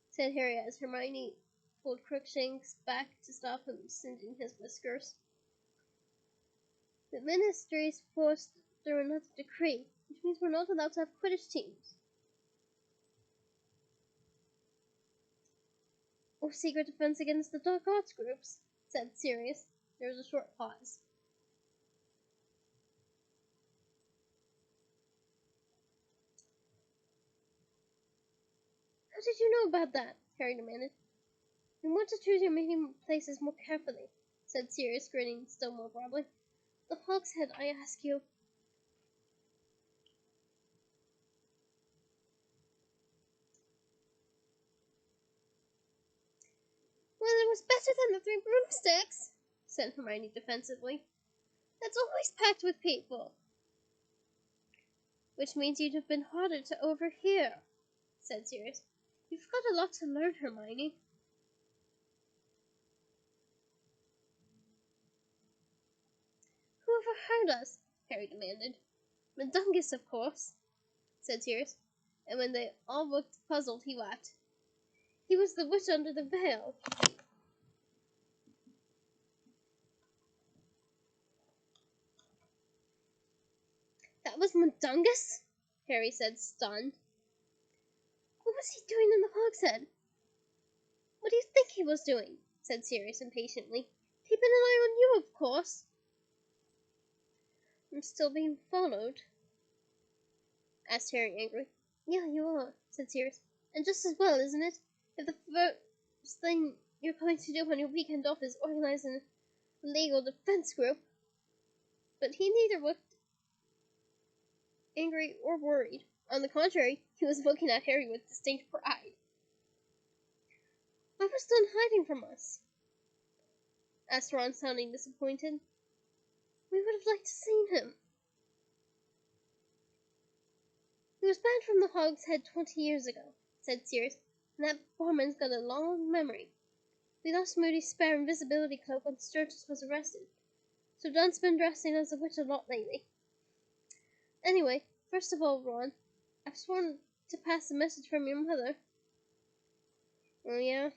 A: said Harry as Hermione pulled Crookshanks back to stop him singeing his whiskers. "The Ministry's forced through another decree, which means we're not allowed to have Quidditch teams. Or secret defense against the dark arts groups," said Sirius. There was a short pause. "How did you know about that?" Harry demanded. "You want to choose your meeting places more carefully," said Sirius, grinning still more broadly. "The Hogshead, I ask you." "Well, it was better than the Three Broomsticks," said Hermione defensively. "That's always packed with people." "Which means you'd have been harder to overhear," said Sirius. "You've got a lot to learn, Hermione." "Who overheard us?" Harry demanded. "Mundungus, of course," said Sirius, and when they all looked puzzled, he laughed. "He was the witch under the veil." "That was Mundungus?" Harry said, stunned. "What was he doing in the hogshead?" "What do you think he was doing?" said Sirius impatiently. "Keeping an eye on you, of course." "I'm still being followed?" asked Harry angrily. "Yeah, you are," said Sirius. "And just as well, isn't it? If the first thing you're going to do on your weekend off is organize a legal defense group." But he neither looked angry or worried. On the contrary, he was looking at Harry with distinct pride. "Why was Dunn hiding from us?" asked Ron, sounding disappointed. "We would have liked to seen him." "He was banned from the Hogshead 20 years ago," said Sirius, "and that barman's got a long memory. We lost Moody's spare invisibility cloak when Sturgis was arrested, so Dunn's been dressing as a witch a lot lately. Anyway, first of all, Ron, I've sworn to pass a message from your mother." "Oh, yeah?"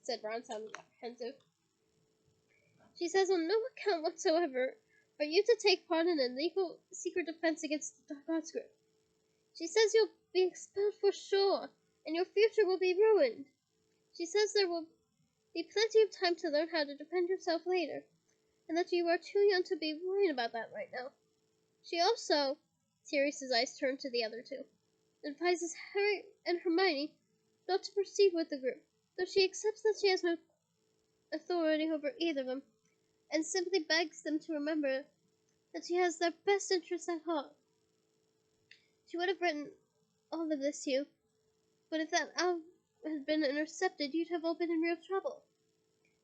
A: said Ron, sounding apprehensive. "She says on no account whatsoever are you to take part in a legal secret defense against the Dark Arts group. She says you'll be expelled for sure, and your future will be ruined. She says there will be plenty of time to learn how to defend yourself later, and that you are too young to be worrying about that right now. She also," Sirius's eyes turned to the other two, "advises Harry and Hermione not to proceed with the group, though she accepts that she has no authority over either of them, and simply begs them to remember that she has their best interests at heart. She would have written all of this to you, but if that out had been intercepted, you'd have all been in real trouble.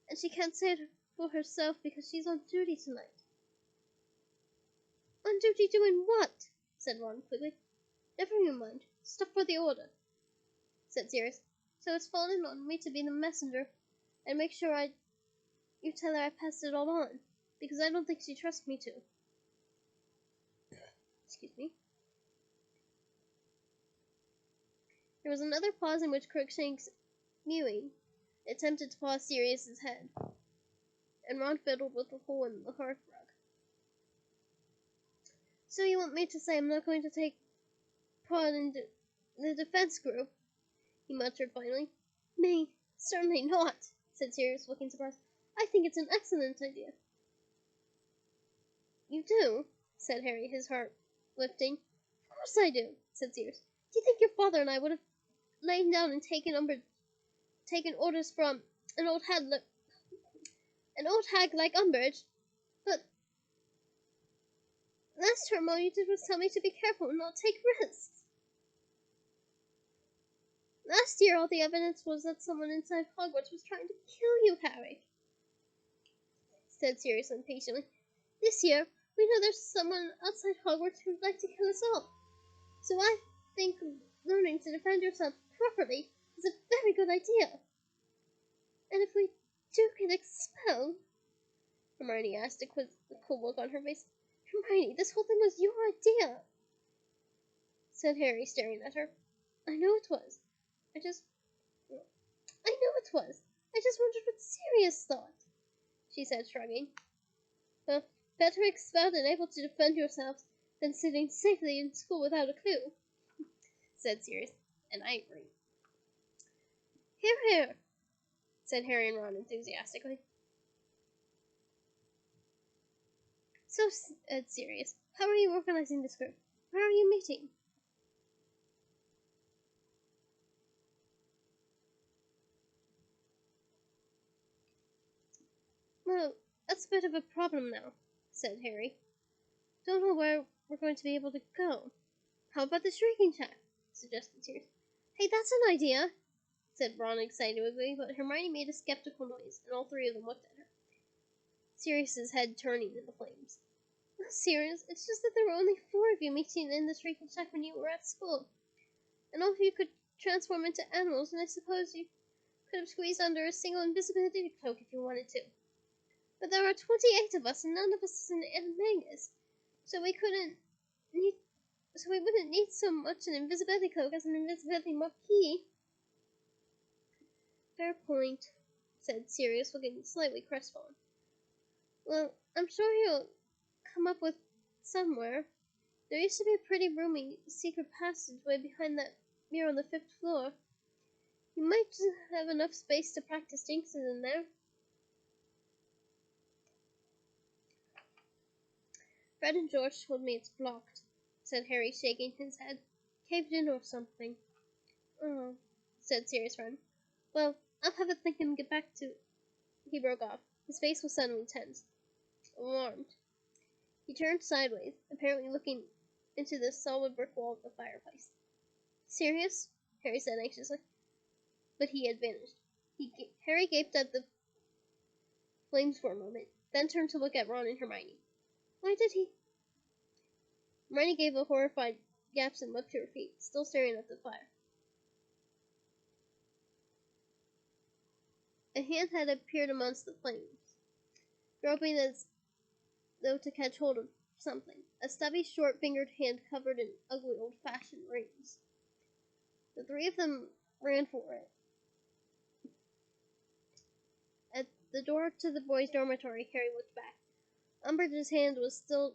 A: And she can't say it for herself because she's on duty tonight." "On duty doing what?" said Ron quickly. "Never you mind. Stuff for the order," said Sirius. "So it's fallen on me to be the messenger, and make sure you tell her I passed it all on, because I don't think she trusts me to." Excuse me. There was another pause in which Crookshanks, mewing, attempted to paw Sirius's head, and Ron fiddled with the hole in the hearthrug. "So you want me to say I'm not going to take part in the defense group?" he muttered finally. "Me? Certainly not," said Sirius, looking surprised. "I think it's an excellent idea." "You do?" said Harry, his heart lifting. "Of course I do. said Sirius. Do you think your father and I would have lain down and taken orders from an old hag like Umbridge? But last term all you did was tell me to be careful and not take risks. Last year all the evidence was that someone inside Hogwarts was trying to kill you, Harry, said Sirius impatiently. This year, we know there's someone outside Hogwarts who'd like to kill us all. So I think learning to defend yourself properly is a very good idea. And if we do get expelled, Hermione asked, a cool look on her face. Hermione, this whole thing was your idea, said Harry, staring at her. I know it was. I know it was. I just wondered what Sirius thought, she said, shrugging. Well, better expelled and able to defend yourselves than sitting safely in school without a clue, said Sirius, and I agree. Hear, hear, said Harry and Ron enthusiastically. So, Sirius, how are you organizing this group? Where are you meeting? Well, that's a bit of a problem now, said Harry. Don't know where we're going to be able to go. How about the shrieking shack? Suggested Sirius. Hey, that's an idea, said Ron excitedly, but Hermione made a skeptical noise, and all three of them looked at her, Sirius's head turning in the flames. Well, Sirius, it's just that there were only 4 of you meeting in the shrieking shack when you were at school, and all of you could transform into animals, and I suppose you could have squeezed under a single invisibility cloak if you wanted to. But there are 28 of us, and none of us is an animagus, so we wouldn't need so much an invisibility cloak as an invisibility marquee. Fair point, said Sirius, looking slightly crestfallen. Well, I'm sure he'll come up with somewhere. There used to be a pretty roomy secret passageway behind that mirror on the 5th floor. You might just have enough space to practice jinxes in there. Fred and George told me it's blocked, said Harry, shaking his head. Caved in or something. Oh, said Sirius Ron. Well, I'll have a think and get back to... He broke off. His face was suddenly tense. Alarmed. He turned sideways, apparently looking into the solid brick wall of the fireplace. Serious? Harry said anxiously. But he had vanished. Harry gaped at the flames for a moment, then turned to look at Ron and Hermione. Why did he... Hermione gave a horrified gasp and leapt to her feet, still staring at the fire. A hand had appeared amongst the flames, groping as though to catch hold of something. A stubby, short-fingered hand covered in ugly, old-fashioned rings. The 3 of them ran for it. At the door to the boys' dormitory, Harry looked back. Umbridge's hand was still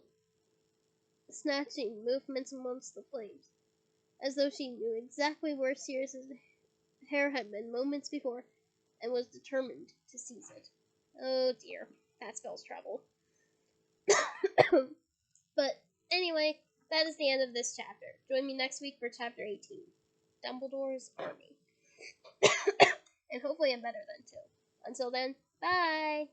A: snatching movements amongst the flames, as though she knew exactly where Sirius's hair had been moments before, and was determined to seize it. Oh dear, that spells trouble. But anyway, that is the end of this chapter. Join me next week for chapter 18, Dumbledore's Army. And hopefully I'm better then too. Until then, bye!